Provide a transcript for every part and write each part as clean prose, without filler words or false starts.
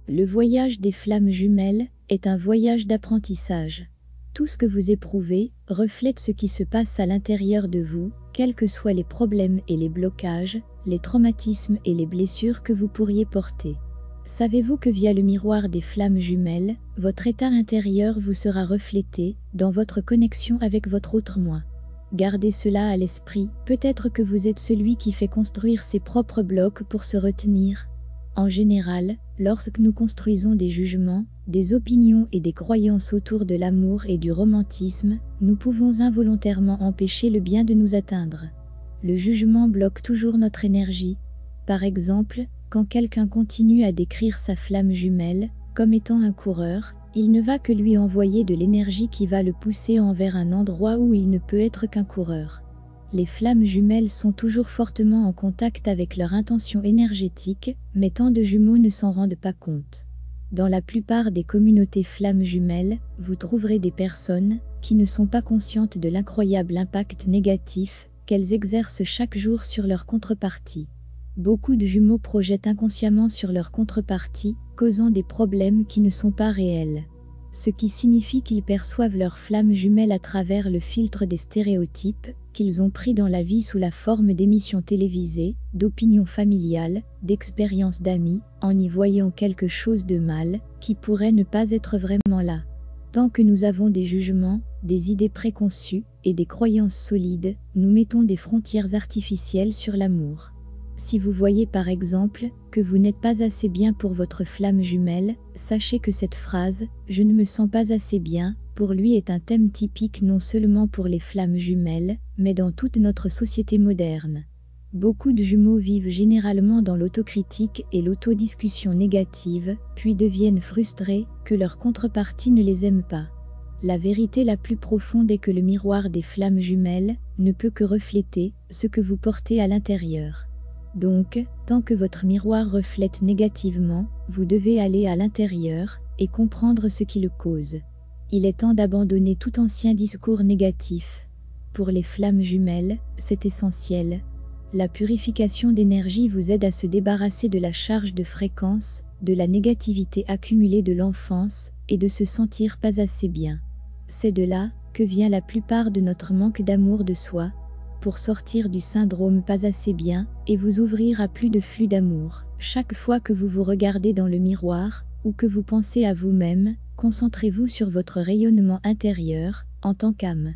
Le voyage des flammes jumelles est un voyage d'apprentissage. Tout ce que vous éprouvez reflète ce qui se passe à l'intérieur de vous, quels que soient les problèmes et les blocages, les traumatismes et les blessures que vous pourriez porter. Savez-vous que via le miroir des flammes jumelles, votre état intérieur vous sera reflété dans votre connexion avec votre autre moi? Gardez cela à l'esprit, peut-être que vous êtes celui qui fait construire ses propres blocs pour se retenir. En général, lorsque nous construisons des jugements, des opinions et des croyances autour de l'amour et du romantisme, nous pouvons involontairement empêcher le bien de nous atteindre. Le jugement bloque toujours notre énergie. Par exemple, quand quelqu'un continue à décrire sa flamme jumelle comme étant un coureur, il ne va que lui envoyer de l'énergie qui va le pousser envers un endroit où il ne peut être qu'un coureur. Les flammes jumelles sont toujours fortement en contact avec leur intention énergétique, mais tant de jumeaux ne s'en rendent pas compte. Dans la plupart des communautés flammes jumelles, vous trouverez des personnes qui ne sont pas conscientes de l'incroyable impact négatif qu'elles exercent chaque jour sur leur contrepartie. Beaucoup de jumeaux projettent inconsciemment sur leur contrepartie, causant des problèmes qui ne sont pas réels. Ce qui signifie qu'ils perçoivent leurs flammes jumelles à travers le filtre des stéréotypes qu'ils ont pris dans la vie sous la forme d'émissions télévisées, d'opinions familiales, d'expériences d'amis, en y voyant quelque chose de mal, qui pourrait ne pas être vraiment là. Tant que nous avons des jugements, des idées préconçues et des croyances solides, nous mettons des frontières artificielles sur l'amour. Si vous voyez par exemple que vous n'êtes pas assez bien pour votre flamme jumelle, sachez que cette phrase « je ne me sens pas assez bien » pour lui est un thème typique non seulement pour les flammes jumelles, mais dans toute notre société moderne. Beaucoup de jumeaux vivent généralement dans l'autocritique et l'autodiscussion négative, puis deviennent frustrés que leur contrepartie ne les aime pas. La vérité la plus profonde est que le miroir des flammes jumelles ne peut que refléter ce que vous portez à l'intérieur. Donc, tant que votre miroir reflète négativement, vous devez aller à l'intérieur et comprendre ce qui le cause. Il est temps d'abandonner tout ancien discours négatif. Pour les flammes jumelles, c'est essentiel. La purification d'énergie vous aide à se débarrasser de la charge de fréquence, de la négativité accumulée de l'enfance et de se sentir pas assez bien. C'est de là que vient la plupart de notre manque d'amour de soi. Pour sortir du syndrome pas assez bien et vous ouvrir à plus de flux d'amour. Chaque fois que vous vous regardez dans le miroir ou que vous pensez à vous-même, concentrez-vous sur votre rayonnement intérieur en tant qu'âme.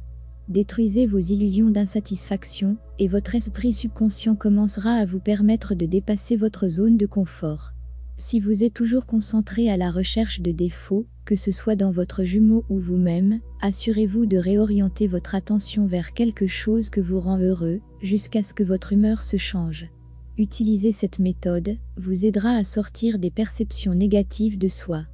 Détruisez vos illusions d'insatisfaction et votre esprit subconscient commencera à vous permettre de dépasser votre zone de confort. Si vous êtes toujours concentré à la recherche de défauts, que ce soit dans votre jumeau ou vous-même, assurez-vous de réorienter votre attention vers quelque chose que vous rend heureux, jusqu'à ce que votre humeur se change. Utiliser cette méthode vous aidera à sortir des perceptions négatives de soi.